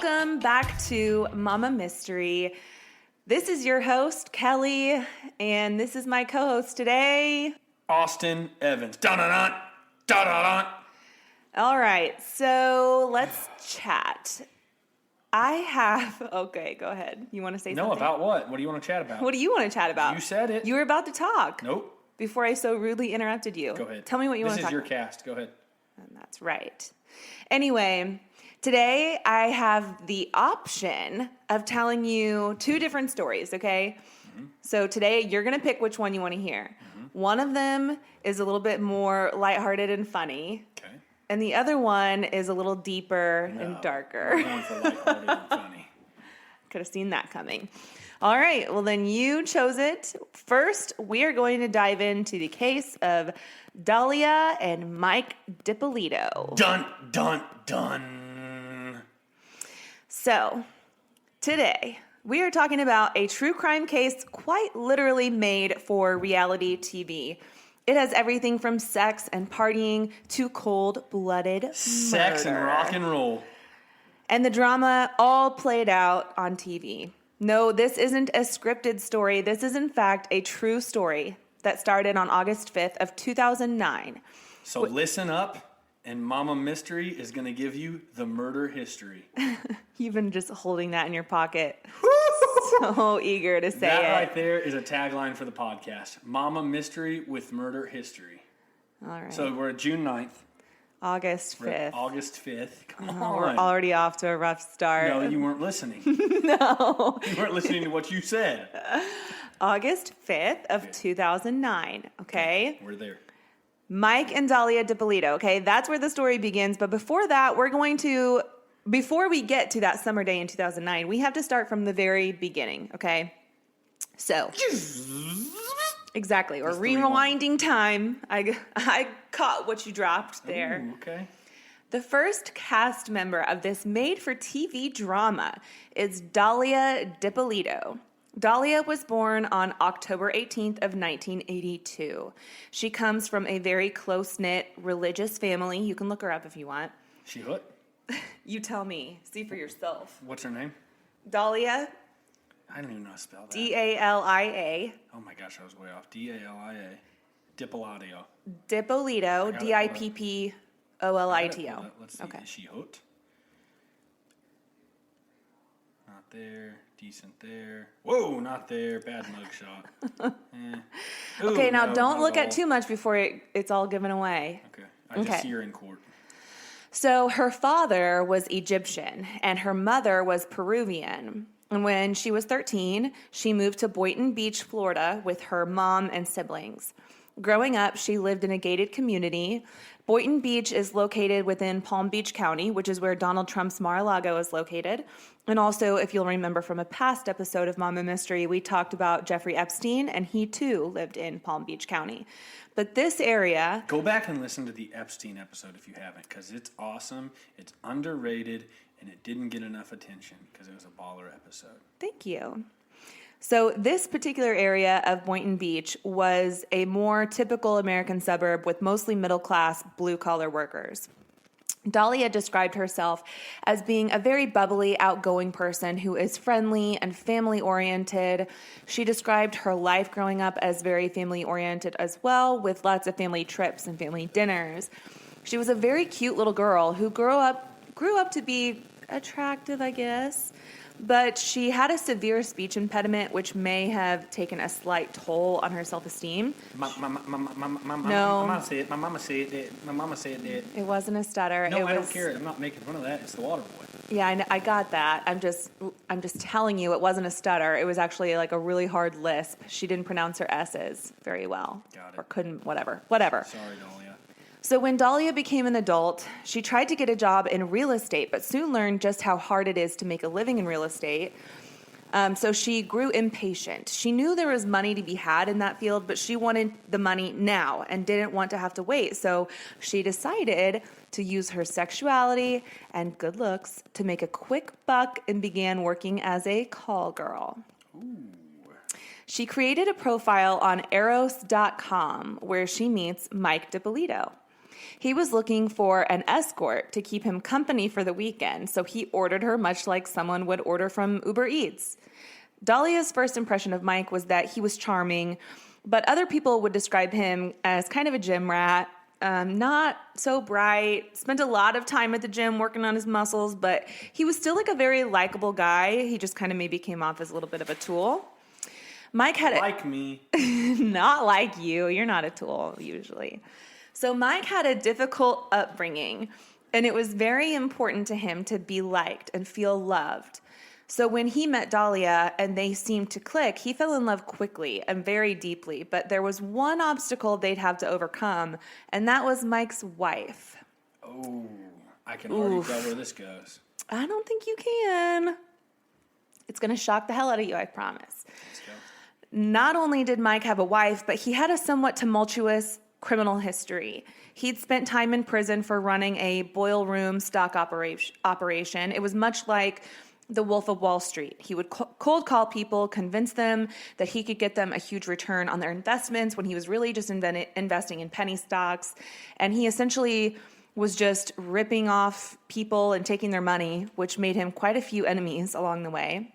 Welcome back to Mama Mystery. This is your host, Kelly, and this is my co-host today, Austin Evans. Dun-dun-dun, dun-dun-dun. All right, so let's chat. Okay, go ahead. You want to say something? No, about what? What do you want to chat about? What do you want to chat about? You said it. You were about to talk. Nope. Before I so rudely interrupted you. Go ahead. Tell me what you want to talk about. This is your cast. Go ahead. And that's right. Anyway, today I have the option of telling you two different stories, okay? Mm-hmm. So today you're going to pick which one you want to hear. Mm-hmm. One of them is a little bit more lighthearted and funny. Okay. And the other one is a little deeper and darker. I'm going for lighthearted and funny. Could have seen that coming. All right, well then you chose it. First, we are going to dive into the case of Dalia and Mike Dippolito. Dun, dun, dun. So, today, we are talking about a true crime case quite literally made for reality TV. It has everything from sex and partying to cold-blooded sex murder. And rock and roll. And the drama all played out on TV. No, this isn't a scripted story. This is, in fact, a true story that started on August 5th of 2009. So listen up, and Mama Mystery is going to give you the murder history. You've been just holding that in your pocket. So eager to say that it. That right there is a tagline for the podcast. Mama Mystery with murder history. All right. So we're at June 9th. August 5th. August 5th. Come on. We're already off to a rough start. No, you weren't listening. No. You weren't listening to what you said. August 5th of 2009, okay? We're there. Mike and Dalia Dippolito, okay? That's where the story begins. But before that, before we get to that summer day in 2009, we have to start from the very beginning, okay? So... Exactly. Or rewinding time. I caught what you dropped there. Ooh, okay. The first cast member of this made-for-TV drama is Dalia Dippolito. Dalia was born on October 18th of 1982. She comes from a very close-knit religious family. You can look her up if you want. She hooked? You tell me. See for yourself. What's her name? Dalia. I don't even know how to spell that. Dalia. Oh my gosh, I was way off. Dalia. Dippolito. Dippolito. Dippolito. Let's see. Okay. Is she hooked? Not there. Decent there. Whoa, not there. Bad mugshot. Okay, now don't look at too much before it's all given away. Okay. I just see her in court. So her father was Egyptian and her mother was Peruvian. And when she was 13, she moved to Boynton Beach, Florida with her mom and siblings. Growing up, she lived in a gated community. Boynton Beach is located within Palm Beach County, which is where Donald Trump's Mar-a-Lago is located. And also, if you'll remember from a past episode of Mama Mystery, we talked about Jeffrey Epstein, and he too lived in Palm Beach County. But this area... Go back and listen to the Epstein episode if you haven't, because it's awesome, it's underrated, and it didn't get enough attention because it was a baller episode. Thank you. So this particular area of Boynton Beach was a more typical American suburb with mostly middle-class, blue-collar workers. Dalia described herself as being a very bubbly, outgoing person who is friendly and family-oriented. She described her life growing up as very family-oriented as well, with lots of family trips and family dinners. She was a very cute little girl who grew up to be attractive, I guess. But she had a severe speech impediment, which may have taken a slight toll on her self-esteem. My mama said that. It wasn't a stutter. No, I don't care. I'm not making fun of that. It's the water boy. Yeah, I got that. I'm just telling you, it wasn't a stutter. It was actually like a really hard lisp. She didn't pronounce her S's very well. Got it. Or couldn't, whatever. Sorry, Dalia. So when Dalia became an adult, she tried to get a job in real estate, but soon learned just how hard it is to make a living in real estate. So she grew impatient. She knew there was money to be had in that field, but she wanted the money now and didn't want to have to wait. So she decided to use her sexuality and good looks to make a quick buck and began working as a call girl. Ooh. She created a profile on Eros.com where she meets Mike Dippolito. He was looking for an escort to keep him company for the weekend, so he ordered her much like someone would order from Uber Eats. Dalia's first impression of Mike was that he was charming, but other people would describe him as kind of a gym rat, not so bright, spent a lot of time at the gym working on his muscles, but he was still like a very likable guy. He just kind of maybe came off as a little bit of a tool. Mike had Like me. not like you. You're not a tool usually. So Mike had a difficult upbringing, and it was very important to him to be liked and feel loved. So when he met Dalia and they seemed to click, he fell in love quickly and very deeply. But there was one obstacle they'd have to overcome, and that was Mike's wife. Oh, I can already tell where this goes. I don't think you can. It's going to shock the hell out of you, I promise. Let's go. Not only did Mike have a wife, but he had a somewhat tumultuous criminal history. He'd spent time in prison for running a boil room stock operation. It was much like the Wolf of Wall Street. He would cold call people, convince them that he could get them a huge return on their investments when he was really just investing in penny stocks. And he essentially was just ripping off people and taking their money, which made him quite a few enemies along the way.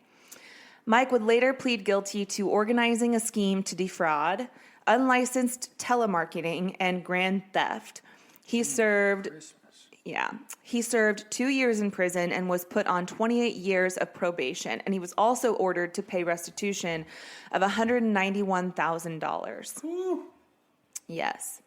Mike would later plead guilty to organizing a scheme to defraud, unlicensed telemarketing, and grand theft. He served 2 years in prison and was put on 28 years of probation. And he was also ordered to pay restitution of $191,000. Yes.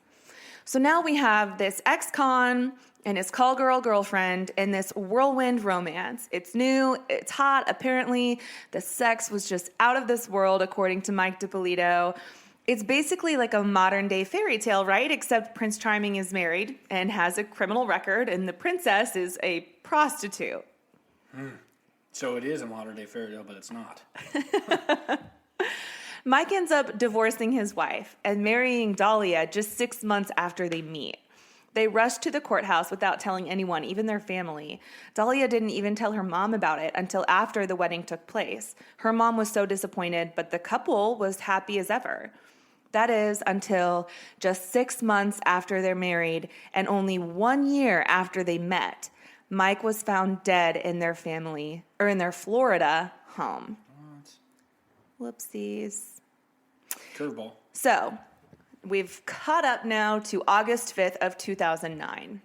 So now we have this ex-con and his call girl girlfriend in this whirlwind romance. It's new, it's hot. Apparently, the sex was just out of this world, according to Mike Dippolito. It's basically like a modern-day fairy tale, right? Except Prince Charming is married and has a criminal record, and the princess is a prostitute. So it is a modern-day fairy tale, but it's not. Mike ends up divorcing his wife and marrying Dalia just 6 months after they meet. They rushed to the courthouse without telling anyone, even their family. Dalia didn't even tell her mom about it until after the wedding took place. Her mom was so disappointed, but the couple was happy as ever. That is until just 6 months after they're married and only 1 year after they met, Mike was found dead in their family, or in their Florida home. What? Whoopsies. Curveball. So, we've caught up now to August 5th of 2009.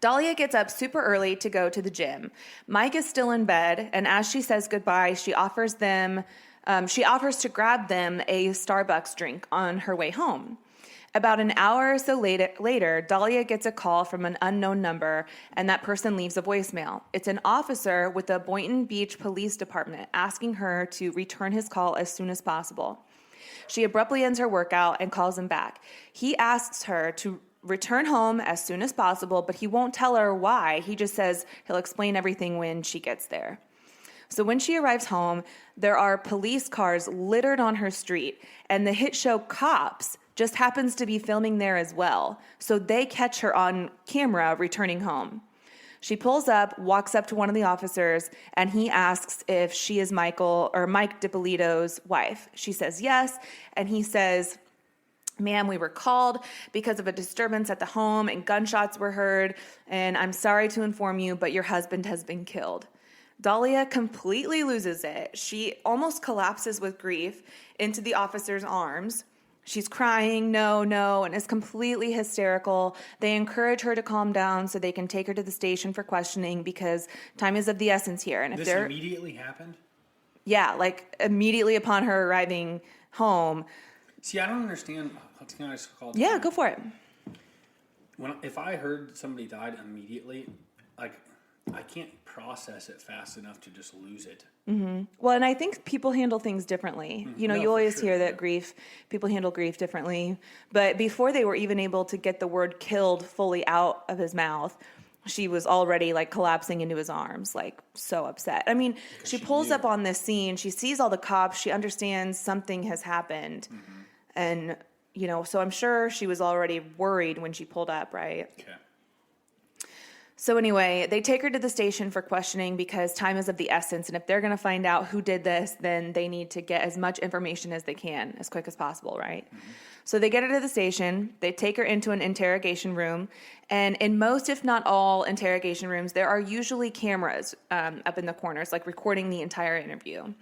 Dalia gets up super early to go to the gym. Mike is still in bed, and as she says goodbye, she offers to grab them a Starbucks drink on her way home. About an hour or so later, Dalia gets a call from an unknown number, and that person leaves a voicemail. It's an officer with the Boynton Beach Police Department asking her to return his call as soon as possible. She abruptly ends her workout and calls him back. He asks her to return home as soon as possible, but he won't tell her why. He just says he'll explain everything when she gets there. So when she arrives home, there are police cars littered on her street, and the hit show Cops just happens to be filming there as well. So they catch her on camera returning home. She pulls up, walks up to one of the officers, and he asks if she is Mike Dippolito's wife. She says yes, and he says, "Ma'am, we were called because of a disturbance at the home and gunshots were heard, and I'm sorry to inform you, but your husband has been killed." Dalia completely loses it. She almost collapses with grief into the officer's arms. She's crying, no, and is completely hysterical. They encourage her to calm down so they can take her to the station for questioning because time is of the essence here. And if This they're immediately happened? Yeah, like immediately upon her arriving home. See, I don't understand. Can I just call it? Yeah, go for it. If I heard somebody died immediately, like, I can't process it fast enough to just lose it. Mm-hmm. Well, and I think people handle things differently. You know, you always hear that people handle grief differently. But before they were even able to get the word killed fully out of his mouth, she was already like collapsing into his arms, like so upset. I mean, she pulls up on this scene. She sees all the cops. She understands something has happened. Mm-hmm. And, you know, so I'm sure she was already worried when she pulled up, right? Okay. So anyway, they take her to the station for questioning because time is of the essence. And if they're going to find out who did this, then they need to get as much information as they can, as quick as possible, right? Mm-hmm. So they get her to the station. They take her into an interrogation room. And in most, if not all, interrogation rooms, there are usually cameras up in the corners, like recording the entire interview.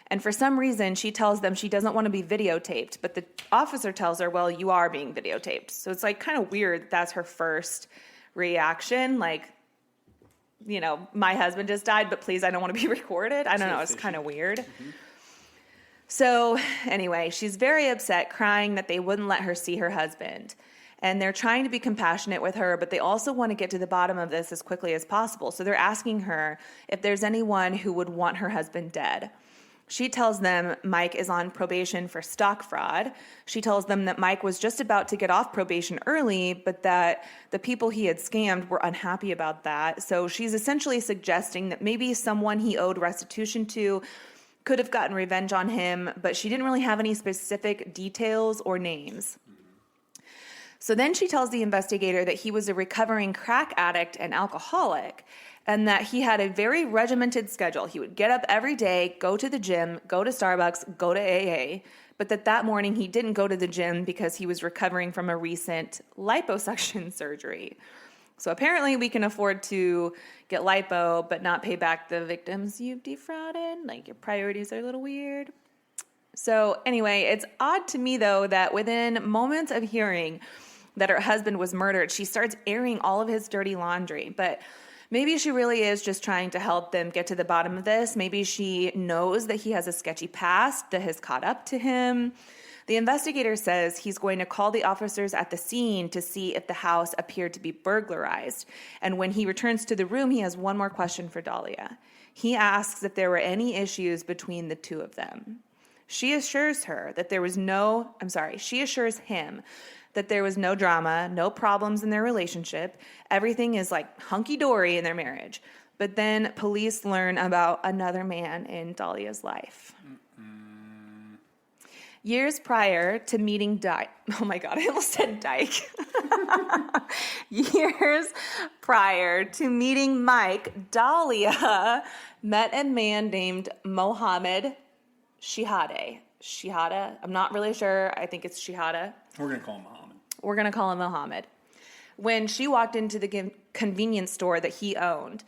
And for some reason, she tells them she doesn't want to be videotaped. But the officer tells her, well, you are being videotaped. So it's like kind of weird that's her first reaction, like, you know, my husband just died, but please, I don't want to be recorded. I don't know. It's kind of weird. Mm-hmm. So anyway, she's very upset, crying that they wouldn't let her see her husband. And they're trying to be compassionate with her, but they also want to get to the bottom of this as quickly as possible. So they're asking her if there's anyone who would want her husband dead. She tells them Mike is on probation for stock fraud. She tells them that Mike was just about to get off probation early, but that the people he had scammed were unhappy about that. So she's essentially suggesting that maybe someone he owed restitution to could have gotten revenge on him, but she didn't really have any specific details or names. So then she tells the investigator that he was a recovering crack addict and alcoholic, and that he had a very regimented schedule. He would get up every day, go to the gym, go to Starbucks, go to AA, but that morning he didn't go to the gym because he was recovering from a recent liposuction surgery. So apparently we can afford to get lipo, but not pay back the victims you've defrauded. Like, your priorities are a little weird. So anyway, it's odd to me, though, that within moments of hearing that her husband was murdered, she starts airing all of his dirty laundry. But maybe she really is just trying to help them get to the bottom of this. Maybe she knows that he has a sketchy past that has caught up to him. The investigator says he's going to call the officers at the scene to see if the house appeared to be burglarized. And when he returns to the room, he has one more question for Dalia. He asks if there were any issues between the two of them. She assures him that there was no drama, no problems in their relationship. Everything is like hunky-dory in their marriage. But then police learn about another man in Dalia's life. Years prior to meeting oh my God, I almost said Dyke. Years prior to meeting Mike, Dalia met a man named Mohammed Shihada. I'm not really sure. I think it's Shihada. We're going to call him Mohammed. We're going to call him Mohammed. When she walked into the convenience store that he owned,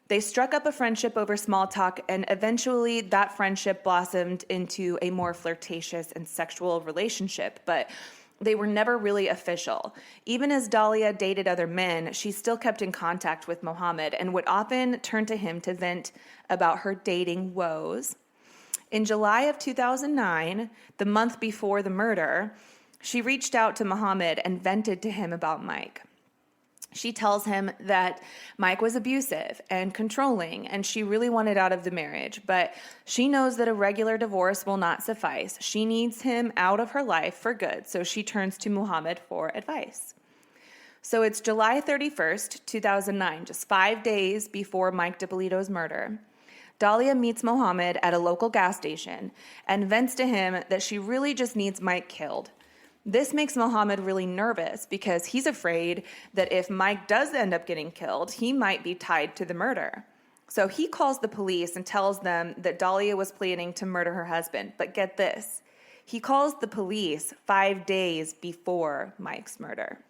they struck up a friendship over small talk, and eventually that friendship blossomed into a more flirtatious and sexual relationship, but they were never really official. Even as Dalia dated other men, she still kept in contact with Mohammed and would often turn to him to vent about her dating woes. In July of 2009, the month before the murder, she reached out to Mohammed and vented to him about Mike. She tells him that Mike was abusive and controlling, and she really wanted out of the marriage, but she knows that a regular divorce will not suffice. She needs him out of her life for good, so she turns to Muhammad for advice. So it's July 31st, 2009, just 5 days before Mike Dippolito's murder. Dalia meets Muhammad at a local gas station and vents to him that she really just needs Mike killed. This makes Muhammad really nervous because he's afraid that if Mike does end up getting killed, he might be tied to the murder. So he calls the police and tells them that Dalia was planning to murder her husband. But get this, he calls the police 5 days before Mike's murder.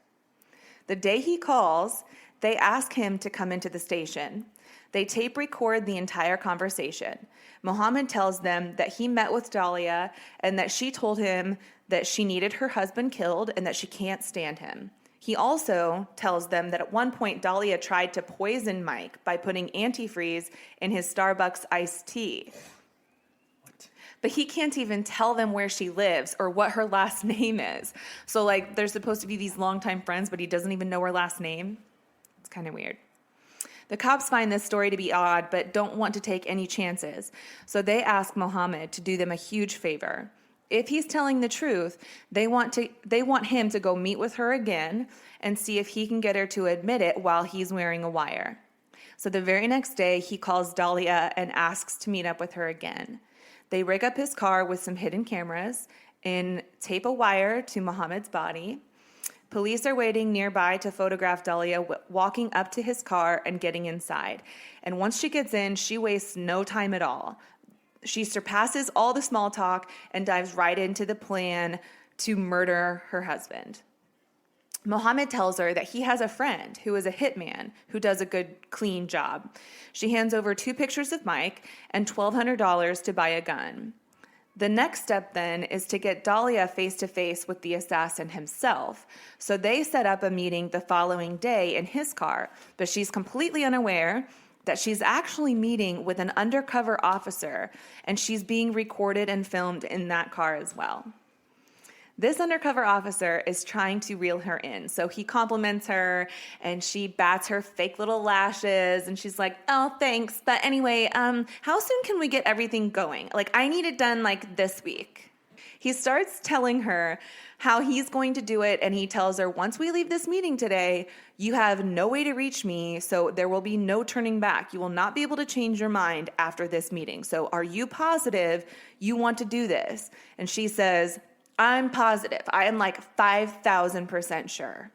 The day he calls, they ask him to come into the station. They tape record the entire conversation. Muhammad tells them that he met with Dalia and that she told him that she needed her husband killed and that she can't stand him. He also tells them that at one point Dalia tried to poison Mike by putting antifreeze in his Starbucks iced tea. What? But he can't even tell them where she lives or what her last name is. So like they're supposed to be these longtime friends, but he doesn't even know her last name. It's kind of weird. The cops find this story to be odd, but don't want to take any chances. So they ask Muhammad to do them a huge favor. If he's telling the truth, they want him to go meet with her again and see if he can get her to admit it while he's wearing a wire. So the very next day, he calls Dalia and asks to meet up with her again. They rig up his car with some hidden cameras and tape a wire to Muhammad's body. Police are waiting nearby to photograph Dalia walking up to his car and getting inside. And once she gets in, she wastes no time at all. She surpasses all the small talk and dives right into the plan to murder her husband. Mohammed tells her that he has a friend who is a hitman who does a good, clean job. She hands over 2 pictures of Mike and $1,200 to buy a gun. The next step then is to get Dalia face-to-face with the assassin himself. So they set up a meeting the following day in his car, but she's completely unaware that she's actually meeting with an undercover officer, and she's being recorded and filmed in that car as well. This undercover officer is trying to reel her in. So he compliments her and she bats her fake little lashes and she's like, oh, thanks. But anyway, how soon can we get everything going? Like, I need it done like this week. He starts telling her how he's going to do it. And he tells her, once we leave this meeting today, you have no way to reach me. So there will be no turning back. You will not be able to change your mind after this meeting. So are you positive you want to do this? And she says, I'm positive. I am like 5,000% sure.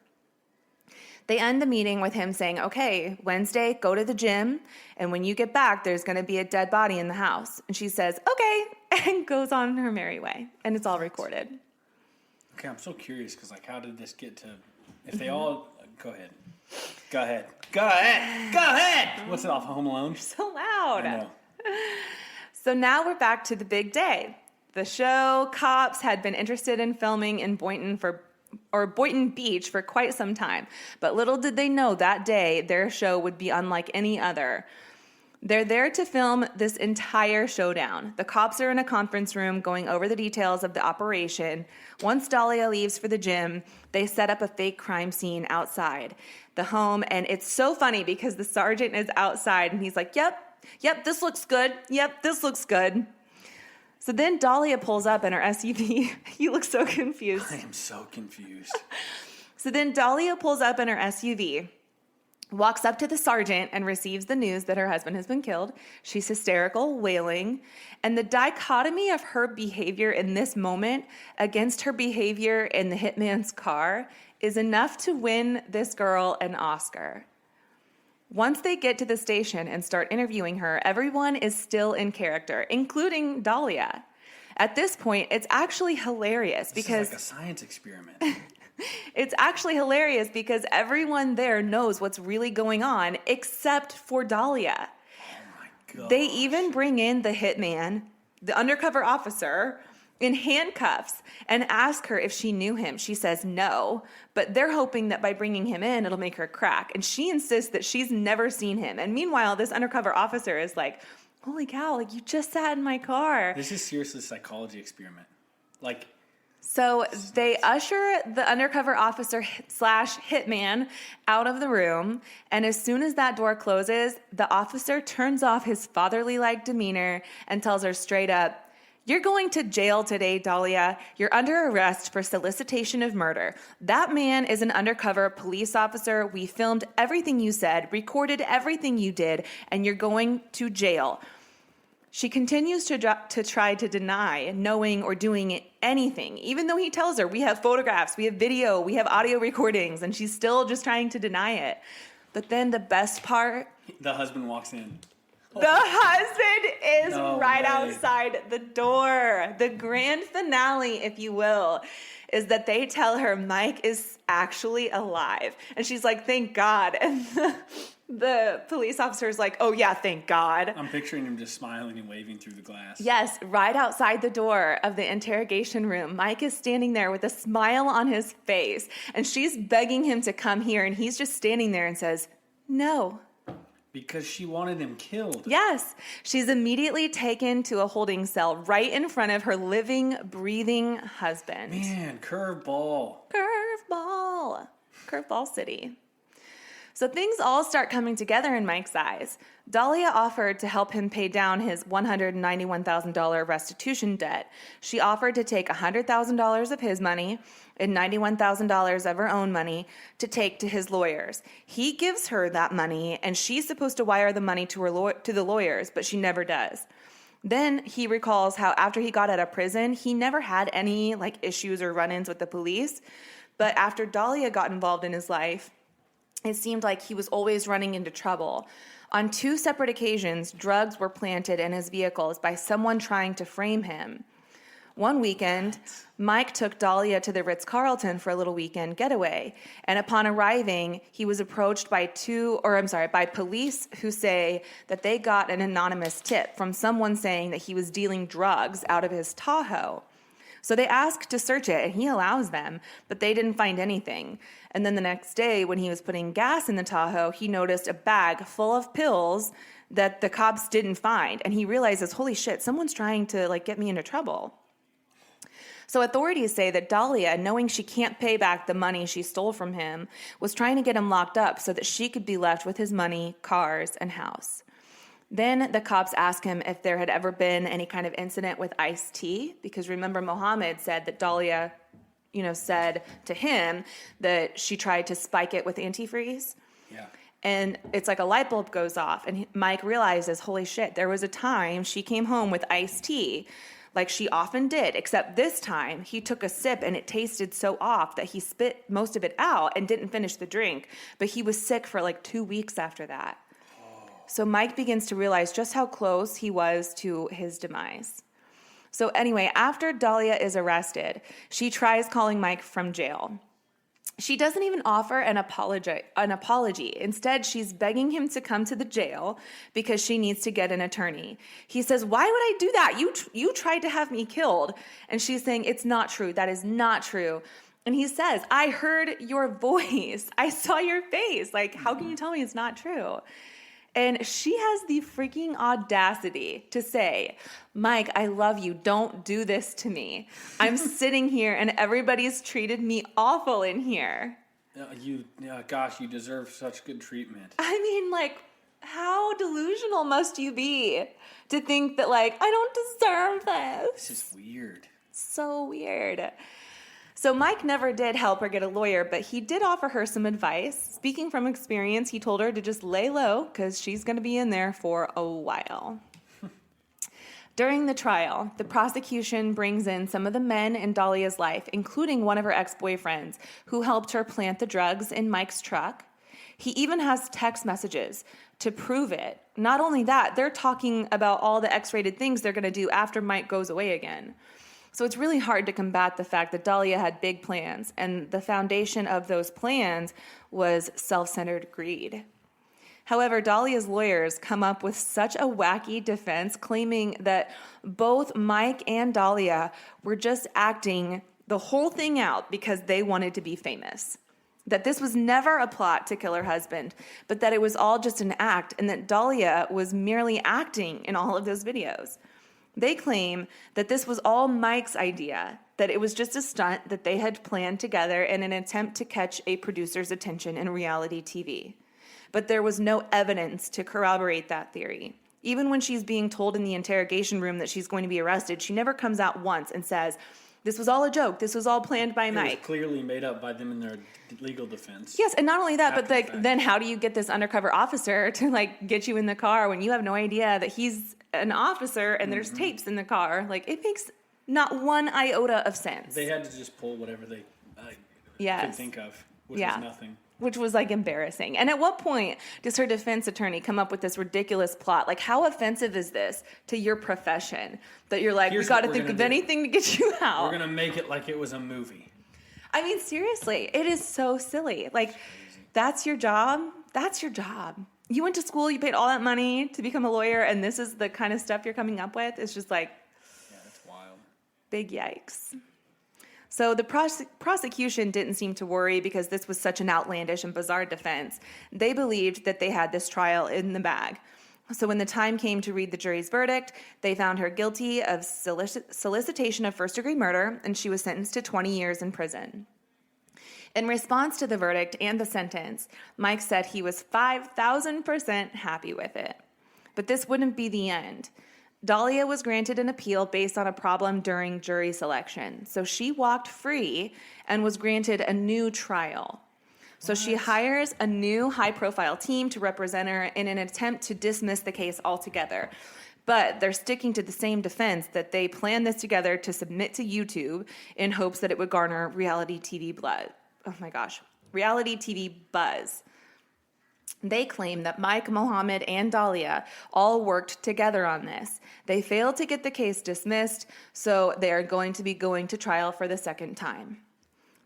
They end the meeting with him saying, okay, Wednesday, go to the gym. And when you get back, there's going to be a dead body in the house. And she says, okay, and goes on her merry way. And it's all recorded. Okay, I'm so curious because, like, how did this get to, if they all, go ahead. Go ahead. Go ahead. Go ahead. What's it off, Home Alone? So loud. I know. So now we're back to the big day. The show cops had been interested in filming in Boynton Beach for quite some time, but little did they know that day their show would be unlike any other. They're there to film this entire showdown. The cops are in a conference room going over the details of the operation. Once Dalia leaves for the gym, they set up a fake crime scene outside the home, and it's so funny because the sergeant is outside and he's like, yep, this looks good. Yep, this looks good. So then Dalia pulls up in her SUV. You look so confused. I am so confused. So then Dalia pulls up in her SUV, walks up to the sergeant and receives the news that her husband has been killed. She's hysterical, wailing. And the dichotomy of her behavior in this moment against her behavior in the hitman's car is enough to win this girl an Oscar. Once they get to the station and start interviewing her, everyone is still in character, including Dalia. At this point, it's actually hilarious because this is like a science experiment. It's actually hilarious because everyone there knows what's really going on except for Dalia. Oh my God. They even bring in the hitman, the undercover officer, in handcuffs and ask her if she knew him. She says no, but they're hoping that by bringing him in, it'll make her crack. And she insists that she's never seen him. And meanwhile, this undercover officer is like, holy cow, like you just sat in my car. This is seriously a psychology experiment. Like, so they usher the undercover officer / hitman out of the room. And as soon as that door closes, the officer turns off his fatherly-like demeanor and tells her straight up, you're going to jail today, Dalia. You're under arrest for solicitation of murder. That man is an undercover police officer. We filmed everything you said, recorded everything you did, and you're going to jail. She continues to try to deny knowing or doing anything, even though he tells her, we have photographs, we have video, we have audio recordings, and she's still just trying to deny it. But then the best part... The husband walks in. The husband is way. outside the door. The grand finale, if you will, is that they tell her Mike is actually alive. And she's like, thank God. And the police officer is like, oh yeah, thank God. I'm picturing him just smiling and waving through the glass. Yes, right outside the door of the interrogation room. Mike is standing there with a smile on his face. And she's begging him to come here. And he's just standing there and says, no. Because she wanted him killed. Yes. She's immediately taken to a holding cell right in front of her living, breathing husband. Man, curveball. Curveball. Curveball City. So things all start coming together in Mike's eyes. Dalia offered to help him pay down his $191,000 restitution debt. She offered to take $100,000 of his money and $91,000 of her own money to take to his lawyers. He gives her that money, and she's supposed to wire the money to the lawyers, but she never does. Then he recalls how after he got out of prison, he never had any issues or run-ins with the police. But after Dalia got involved in his life, it seemed like he was always running into trouble. On 2 separate occasions, drugs were planted in his vehicles by someone trying to frame him. One weekend, Mike took Dalia to the Ritz-Carlton for a little weekend getaway, and upon arriving, he was approached by police who say that they got an anonymous tip from someone saying that he was dealing drugs out of his Tahoe. So they asked to search it, and he allows them, but they didn't find anything. And then the next day, when he was putting gas in the Tahoe, he noticed a bag full of pills that the cops didn't find, and he realizes, holy shit, someone's trying to get me into trouble. So authorities say that Dalia, knowing she can't pay back the money she stole from him, was trying to get him locked up so that she could be left with his money, cars, and house. Then the cops asked him if there had ever been any kind of incident with iced tea, because remember Mohammed said that Dalia, said to him that she tried to spike it with antifreeze. Yeah. And it's like a light bulb goes off, and Mike realizes, holy shit, there was a time she came home with iced tea, like she often did, except this time he took a sip and it tasted so off that he spit most of it out and didn't finish the drink, but he was sick for 2 weeks after that. So Mike begins to realize just how close he was to his demise. So anyway, after Dalia is arrested, she tries calling Mike from jail. She doesn't even offer an apology. Instead, she's begging him to come to the jail because she needs to get an attorney. He says, why would I do that? You tried to have me killed. And she's saying, it's not true. That is not true. And he says, I heard your voice. I saw your face. How can you tell me it's not true? And she has the freaking audacity to say, Mike, I love you. Don't do this to me. I'm sitting here and everybody's treated me awful in here. You deserve such good treatment. I mean, how delusional must you be to think that, I don't deserve this? This is weird. So weird. So Mike never did help her get a lawyer, but he did offer her some advice. Speaking from experience, he told her to just lay low because she's going to be in there for a while. During the trial, the prosecution brings in some of the men in Dalia's life, including one of her ex-boyfriends, who helped her plant the drugs in Mike's truck. He even has text messages to prove it. Not only that, they're talking about all the X-rated things they're going to do after Mike goes away again. So it's really hard to combat the fact that Dalia had big plans, and the foundation of those plans was self-centered greed. However, Dalia's lawyers come up with such a wacky defense, claiming that both Mike and Dalia were just acting the whole thing out because they wanted to be famous. That this was never a plot to kill her husband, but that it was all just an act, and that Dalia was merely acting in all of those videos. They claim that this was all Mike's idea, that it was just a stunt that they had planned together in an attempt to catch a producer's attention in reality TV. But there was no evidence to corroborate that theory. Even when she's being told in the interrogation room that she's going to be arrested, she never comes out once and says, this was all a joke, this was all planned by Mike. It was clearly made up by them in their legal defense. Yes, and not only that, but then how do you get this undercover officer to get you in the car when you have no idea that he's an officer and there's tapes in the car? It makes not one iota of sense. They had to just pull whatever they could think of, which was nothing. Which was embarrassing. And at what point does her defense attorney come up with this ridiculous plot? How offensive is this to your profession that you're we got to think of anything to get you out? We're going to make it like it was a movie. I mean, seriously, it is so silly. That's your job. That's your job. You went to school, you paid all that money to become a lawyer, and this is the kind of stuff you're coming up with. It's just yeah, that's wild. Big yikes. So the prosecution didn't seem to worry because this was such an outlandish and bizarre defense. They believed that they had this trial in the bag. So when the time came to read the jury's verdict, they found her guilty of solicitation of first-degree murder, and she was sentenced to 20 years in prison. In response to the verdict and the sentence, Mike said he was 5,000% happy with it. But this wouldn't be the end. Dalia was granted an appeal based on a problem during jury selection. So she walked free and was granted a new trial. So she hires a new high-profile team to represent her in an attempt to dismiss the case altogether. But they're sticking to the same defense that they planned this together to submit to YouTube in hopes that it would garner reality TV oh my gosh, reality TV buzz. They claim that Mike, Mohammed, and Dalia all worked together on this. They failed to get the case dismissed, so they are going to be going to trial for the second time.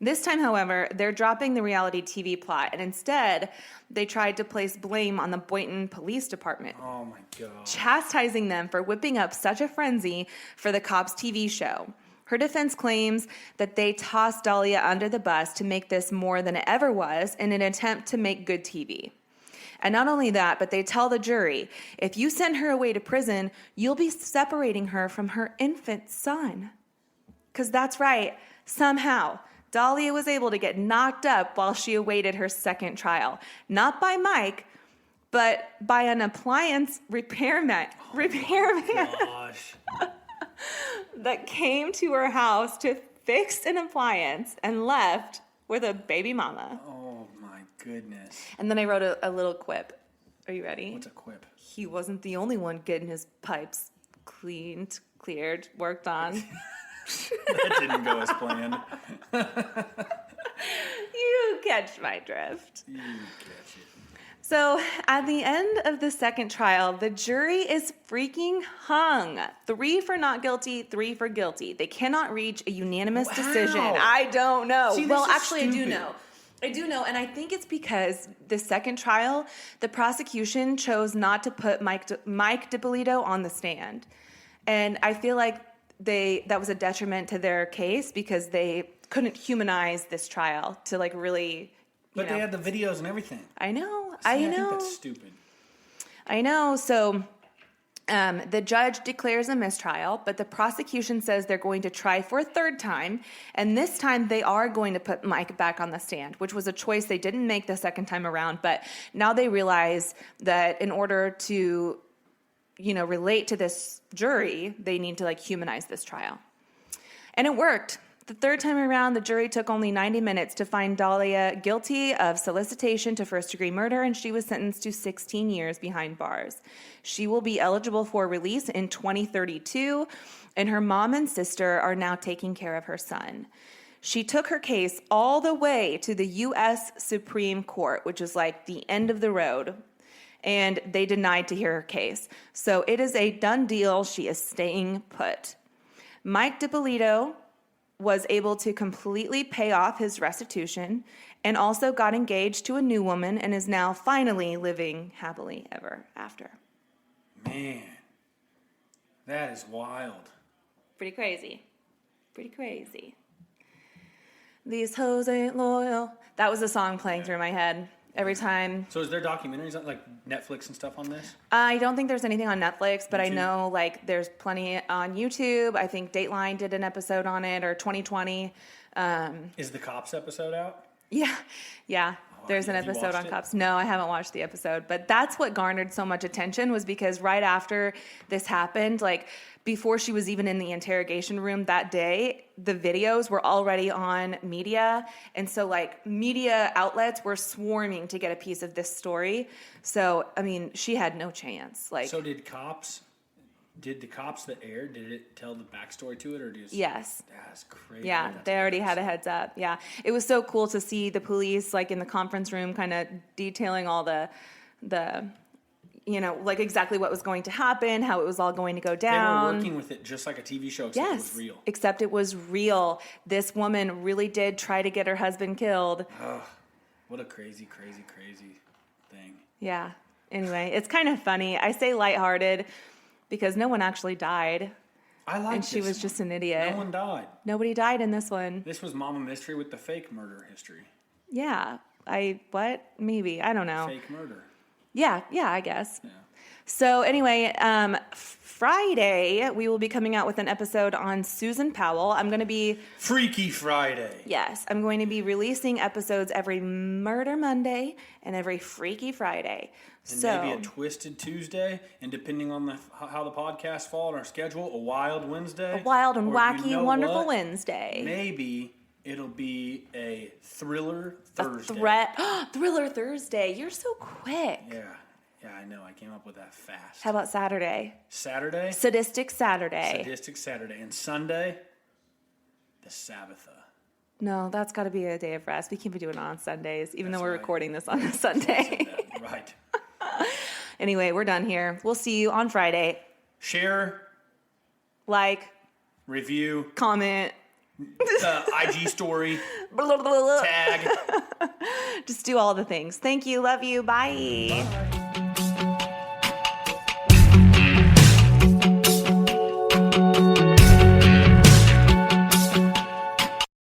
This time, however, they're dropping the reality TV plot, and instead, they tried to place blame on the Boynton Police Department, Oh my God. chastising them for whipping up such a frenzy for the cops' TV show. Her defense claims that they tossed Dalia under the bus to make this more than it ever was in an attempt to make good TV. And not only that, but they tell the jury, if you send her away to prison, you'll be separating her from her infant son. Because that's right, somehow, Dalia was able to get knocked up while she awaited her second trial. Not by Mike, but by an appliance repairman Gosh. that came to her house to fix an appliance and left with a baby mama. Oh my goodness. And then I wrote a little quip. Are you ready? What's a quip? He wasn't the only one getting his pipes cleared, worked on. That didn't go as planned. You catch my drift. You catch it. So at the end of the second trial, the jury is freaking hung. 3 for not guilty, 3 for guilty. They cannot reach a unanimous decision. I don't know. See, well, this is actually, stupid. I do know, and I think it's because the second trial, the prosecution chose not to put Mike Dippolito on the stand. And I feel like that was a detriment to their case because they couldn't humanize this trial to like really, But they had the videos and everything. I know. See, I I know. think that's stupid. I know. So the judge declares a mistrial, but the prosecution says they're going to try for a third time. And this time they are going to put Mike back on the stand, which was a choice they didn't make the second time around. But now they realize that in order to, relate to this jury, they need to like humanize this trial. And it worked. The third time around, the jury took only 90 minutes to find Dalia guilty of solicitation to first-degree murder, and she was sentenced to 16 years behind bars. She will be eligible for release in 2032, and her mom and sister are now taking care of her son. She took her case all the way to the U.S. Supreme Court, which is like the end of the road, and they denied to hear her case. So it is a done deal. She is staying put. Mike Dippolito was able to completely pay off his restitution and also got engaged to a new woman and is now finally living happily ever after. Man, that is wild. Pretty crazy. Pretty crazy. These hoes ain't loyal. That was a song playing through my head every time. So is there documentaries on like Netflix and stuff on this? I don't think there's anything on Netflix, but I YouTube? know like there's plenty on YouTube. I think Dateline did an episode on it, or 2020. Is the Cops episode out? Yeah. There's an have you episode on watched it? cops. No, I haven't watched the episode, but that's what garnered so much attention, was because right after this happened, like before she was even in the interrogation room that day, the videos were already on media. And so like media outlets were swarming to get a piece of this story. So, I mean, she had no chance. Like, So did the cops that aired, did it tell the backstory to it, or just? yes. That's crazy. Yeah, That's they already had a awesome. heads up. Yeah. It was so cool to see the police like in the conference room kind of detailing all the like exactly what was going to happen, how it was all going to go They were down. working with it just like a TV show, except it was Yes. real. Except it was real. This woman really did try to get her husband killed. What a crazy, crazy, crazy thing. Yeah. Anyway, it's kind of funny. I say lighthearted because no one actually died. I like And she this was one. just an idiot. No one died. Nobody died in this one. This was Mama Mystery with the fake murder history. Yeah. Maybe. I don't know. Fake murder. Yeah, I guess. Yeah. So anyway, Friday, we will be coming out with an episode on Susan Powell. I'm going to be Freaky Friday. I'm going to be releasing episodes every Murder Monday and every Freaky Friday. And So maybe a Twisted Tuesday, and depending on how the podcasts fall in our schedule, a Wild Wednesday. a wild and Or wacky, you know wonderful what? Wednesday. Maybe it'll be a Thriller A Thursday. Thriller Thursday. You're so quick. Yeah, I know. I came up with that fast. How about Saturday? Saturday? Sadistic Saturday. Sadistic Saturday. And Sunday, the Sabbatha. No, that's got to be a day of rest. We can't be doing it on Sundays, even That's though we're right. recording this on a That's why I said Sunday. that. Right. Anyway, we're done here. We'll see you on Friday. Share, Like, review, comment, IG story, blah, blah, blah, blah. tag. Just do all the things. Thank you. Love you. Bye. Bye.